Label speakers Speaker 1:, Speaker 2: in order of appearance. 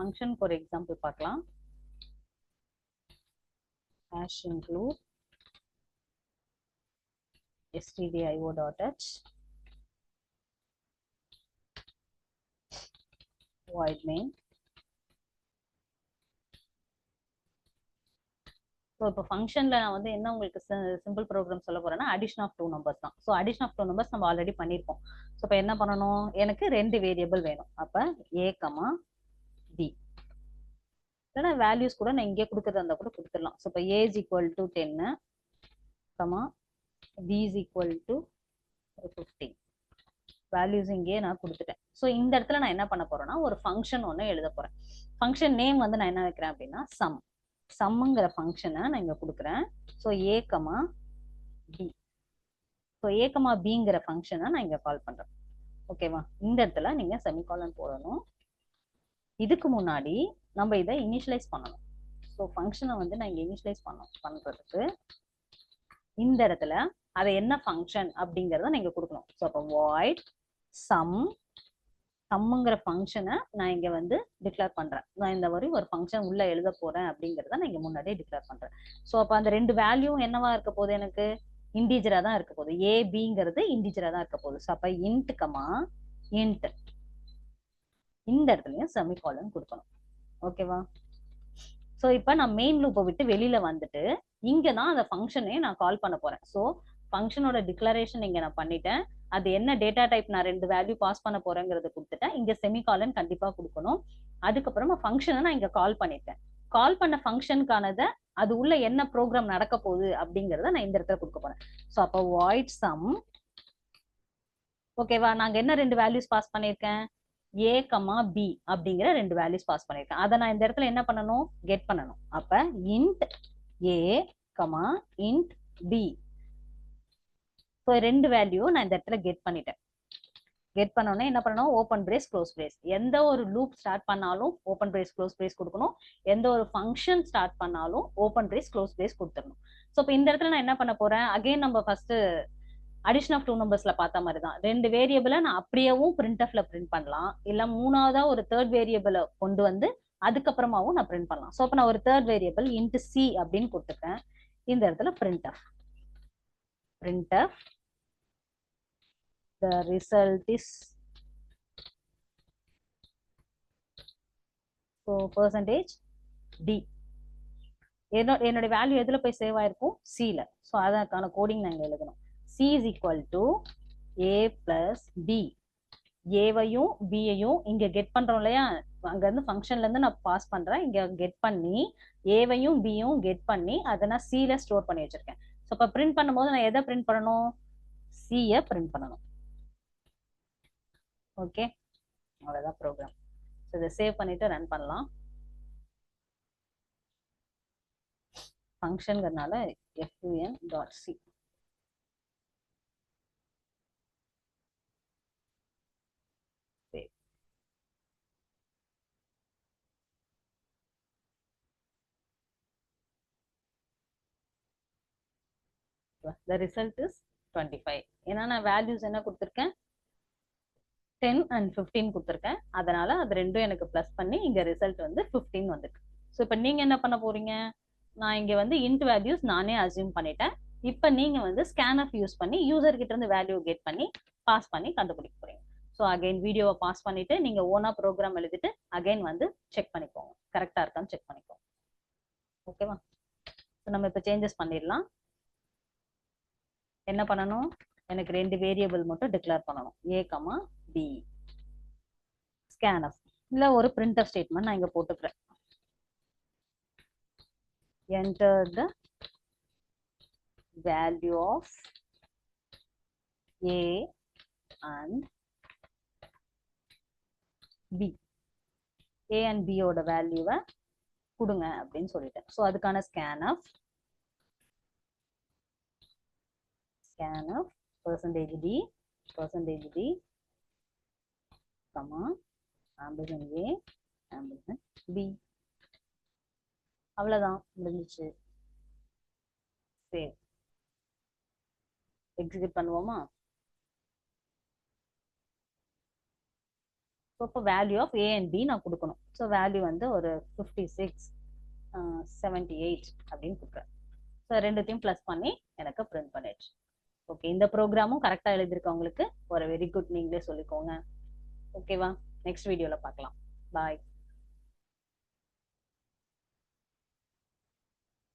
Speaker 1: ஃபங்க்ஷனுக்கு ஒரு எக்ஸாம்பிள் பார்க்கலாம். hash include stdio.h void main. So இப்போ ஃபங்க்ஷனில் நான் வந்து என்ன உங்களுக்கு சிம்பிள் ப்ரோக்ராம் சொல்ல போறேன்னா அடிஷன் ஆஃப் 2 நம்பர்ஸ் தான். ஸோ அடிஷன் ஆஃப் 2 நம்பர்ஸ் நம்ம ஆல்ரெடி பண்ணியிருக்கோம். ஸோ இப்போ என்ன பண்ணணும், எனக்கு 2 வேரியபிள் வேணும். அப்போ ஏ கமா பி, இல்லைன்னா வேல்யூஸ் கூட நான் இங்கே கொடுக்குறதா இருந்தால் கூட கொடுத்துடலாம். ஸோ இப்போ A is equal to 10 comma B is equal to 15 values இங்கே நான் கொடுத்துட்டேன். ஸோ இந்த இடத்துல நான் என்ன பண்ண போறேன்னா ஒரு ஃபங்க்ஷன் ஒன்று எழுத போறேன். ஃபங்க்ஷன் நேம் வந்து நான் என்ன வைக்கிறேன் அப்படின்னா சம். சம்ங்கிற ஃபங்க்ஷனை நான் இங்க கொடுக்குறேன். ஸோ ஏ கமா பி, ஸோ ஏ கமா பிங்கிற ஃபங்க்ஷனை நான் இங்க கால் பண்றேன். ஓகேவா? இந்த இடத்துல நீங்க செமிகாலன் போடணும். இதுக்கு முன்னாடி நம்ம இதை இனிஷியலைஸ் பண்ணணும். ஸோ ஃபங்க்ஷனை வந்து நான் இங்க இனிஷியலைஸ் பண்றதுக்கு இந்த இடத்துல அதை என்ன ஃபங்க்ஷன் அப்படிங்கிறத நீங்க கொடுக்கணும். ஸோ அப்போ வாய்ட் சம், சம்ங்கிற ஃபங்க்ஷனை நான் இங்க வந்து டிக்ளேர் பண்றேன். நான் இந்த மாதிரி ஒரு ஃபங்க்ஷன் உள்ள எழுத போறேன் அப்படிங்கிறத நான் இங்க முன்னாடியே டிக்ளேர் பண்றேன். ஸோ அப்போ அந்த 2 வேல்யூ என்னவா இருக்க போகுது, எனக்கு இன்டிஜரா தான் இருக்க போகுது. ஏ பிங்கிறது இன்டிஜரா தான் இருக்க போகுது. ஸோ அப்போ இன்ட் கமா இன்ட், இந்த இடத்துலயும் செமிகாலன் கொடுக்கணும். ஓகேவா? ஸோ இப்போ நான் மெயின் லூப்பை விட்டு வெளியில வந்துட்டு இங்க தான் அந்த ஃபங்க்ஷனே நான் கால் பண்ண போறேன். ஸோ ஃபங்க்ஷனோட டிக்ளரேஷன் இங்க நான் பண்ணிட்டேன். அது என்ன டேட்டா டைப் நான் 2 வேல்யூ பாஸ் பண்ண போறேங்கிறத கொடுத்துட்டேன். இங்க செமிகாலன் கண்டிப்பா கொடுக்கணும். அதுக்கப்புறமா ஃபங்க்ஷனை நான் இங்க கால் பண்ணிட்டேன். கால் பண்ண ஃபங்க்ஷனுக்கானதை அது உள்ள என்ன ப்ரோக்ராம் நடக்க போகுது அப்படிங்கிறத நான் இந்த இடத்துல கொடுக்க போறேன். ஸோ அப்போ வாய்ட் சம், ஓகேவா? நாங்க என்ன 2 வேல்யூஸ் பாஸ் பண்ணியிருக்கேன், ஏ கமா பி அப்படிங்கிற 2 வேல்யூஸ் பாஸ் பண்ணியிருக்கேன். அதை நான் இந்த இடத்துல என்ன பண்ணணும், கெட் பண்ணணும். அப்ப int A comma int B, so 2 value நான் இந்த இடத்துல கெட் பண்ணிட்டேன். கெட் பண்ணோன்னே என்ன பண்ணணும், ஓப்பன் பிரேஸ் க்ளோஸ் பிரேஸ். எந்த ஒரு லூப் ஸ்டார்ட் பண்ணாலும் ஓப்பன் பிரேஸ் க்ளோஸ் பிரேஸ் கொடுக்கணும். எந்த ஒரு ஃபங்க்ஷன் ஸ்டார்ட் பண்ணாலும் ஓப்பன் பிரேஸ் க்ளோஸ் பிரேஸ் கொடுத்துடணும். ஸோ இப்போ இந்த இடத்துல நான் என்ன பண்ண போறேன், அகைன் நம்ம ஃபர்ஸ்ட் அடிஷன் ஆஃப் 2 நம்பர்ஸ்ல பார்த்த மாதிரி தான் 2 வேரியபிளை நான் அப்படியேவும் பிரிண்ட்எஃப்ல பிரிண்ட் பண்ணலாம், இல்ல மூணாவதா ஒரு தேர்ட் வேரியபிளை கொண்டு வந்து அதுக்கப்புறமாவும் நான் பிரிண்ட் பண்ணலாம். ஸோ அப்போ நான் ஒரு தேர்ட் வேரியபிள் இன்ட் சி அப்படின்னு கொடுத்துருக்கேன். இந்த இடத்துல printf the result is so percentage d. என்னோட வேல்யூ எதுல போய் சேவ் ஆயிருக்கும், சில. ஸோ அதற்கான கோடிங் நாங்க எழுதணும். C is equal to A plus B. ஏவையும் பியையும் இங்க கெட் பண்றோம் இல்லையா, அங்க இருந்து ஃபங்க்ஷன்ல இருந்து நான் பாஸ் பண்றேன். இங்க கெட் பண்ணி ஏவையும் பியும் கெட் பண்ணி அதை நான் சில ஸ்டோர் பண்ணி வச்சிருக்கேன். ஸோ இப்போ பிரிண்ட் பண்ணும்போது நான் எதை பிரிண்ட் பண்ணணும், சியை பிரிண்ட் பண்ணணும். ஓகே, அவ்வளவுதான் ப்ரோக்ராம். ஸோ இதை சேவ் பண்ணிட்டு ரன் பண்ணலாம். ஃபங்க்ஷன்கிறதுனால fun.c. The result is 25. ஏன்னா நான் வேல்யூஸ் என்ன கொடுத்துருக்கேன், 10 and 15 கொடுத்துருக்கேன். அதனால அது ரெண்டும் எனக்கு பிளஸ் பண்ணி இங்க ரிசல்ட் வந்து 15 வந்துருக்கு. ஸோ இப்போ நீங்க என்ன பண்ண போறீங்க, நான் இங்க வந்து இன்ட் வேல்யூஸ் நானே அசியூம் பண்ணிட்டேன். இப்போ நீங்க வந்து ஸ்கேன்எஃப் யூஸ் பண்ணி யூசர் கிட்ட இருந்து வேல்யூ கெட் பண்ணி பாஸ் பண்ணி கண்டுபிடிக்க போறீங்க. ஸோ அகைன் வீடியோவை பாஸ் பண்ணிட்டு நீங்க ஓனா ப்ரோக்ராம் எழுதிட்டு அகைன் வந்து செக் பண்ணிக்கோங்க, கரெக்டா இருக்கான்னு செக் பண்ணிக்கோங்க. ஓகேவா? ஸோ நம்ம இப்போ சேஞ்சஸ் பண்ணிடலாம். என்ன பண்ணணும், எனக்கு 2 வேரியபிள் மட்டும் டிக்ளேர் பண்ணணும், ஏ கமா பி. ஸ்கேன்எஃப் இல்ல ஒரு பிரிண்டர் ஸ்டேட்மெண்ட் நான் இங்க போட்டுக்கிறேன். enter the value of a and b. a and b ஓட வேல்யூவை கொடுங்க அப்படின்னு சொல்லிட்டேன். ஸோ அதுக்கான scanf percentage d comma ampersand a ampersand b. அவ்வளவுதான், முடிஞ்சிச்சு. சேவ் எக்ஸிக்யூட் பண்ணுவோமா? ஸோ இப்போ value of A and B நான் கொடுக்கணும். ஸோ வேல்யூ வந்து ஒரு 56 78 அப்படின்னு கொடுக்குறேன். ஸோ ரெண்டுத்தையும் ப்ளஸ் பண்ணி எனக்கு பிரிண்ட் பண்ணிடுச்சு. ஓகே, இந்த ப்ரோக்ராமும் கரெக்டாக எழுதியிருக்கவங்களுக்கு ஒரு வெரி குட், நீங்களே சொல்லிக்கோங்க. ஓகேவா? நெக்ஸ்ட் வீடியோவில் பார்க்கலாம். பாய்.